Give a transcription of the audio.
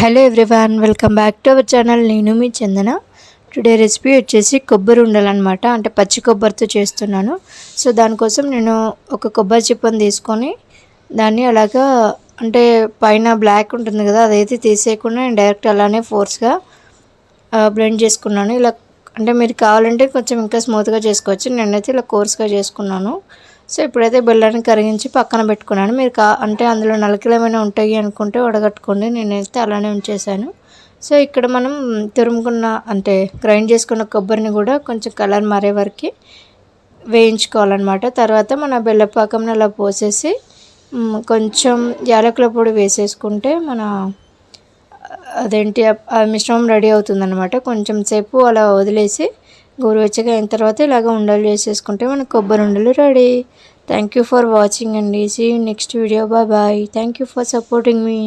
Hello everyone, welcome back to our channel. నేను మీ చందన. Today recipe వచ్చేసి కొబ్బరి ఉండలన్నమాట. అంటే పచ్చి కొబ్బరితో చేస్తున్నాను. సో దానికోసం నేను ఒక కొబ్బరి చిప్పని తీసుకొని దాన్ని అలాగా అంటే పైన బ్లాక్ ఉంటుంది కదా, అదైతే తీసేయకుండా నేను డైరెక్ట్ అలానే ఫోర్స్గా బ్లెండ్ చేసుకున్నాను. ఇలా అంటే మీరు కావాలంటే కొంచెం ఇంకా స్మూత్గా చేసుకోవచ్చు. నేనైతే ఇలా కోర్స్గా చేసుకున్నాను. సో ఇప్పుడైతే బెల్లాన్ని కరిగించి పక్కన పెట్టుకున్నాను. మీరు అంటే అందులో నలకలు ఏమైనా ఉంటాయి అనుకుంటే వడగట్టుకోండి. నేనైతే అలానే ఉంచేసాను. సో ఇక్కడ మనం తురుముకున్న అంటే గ్రైండ్ చేసుకున్న కొబ్బరిని కూడా కొంచెం కలర్ మారే వరకు వేయించుకోవాలన్నమాట. తర్వాత మన బెల్లపాకంని అలా పోసేసి కొంచెం యాలకుల పొడి వేసేసుకుంటే మన అదేంటి ఆ మిశ్రమం రెడీ అవుతుందన్నమాట. కొంచెం సేపు అలా వదిలేసి గోరువెచ్చగా అయిన తర్వాత ఇలాగ ఉండలు చేసేసుకుంటే మన కొబ్బరి ఉండలు ready. Thank you for watching అండి. See you next video. Bye. Thank you for supporting me.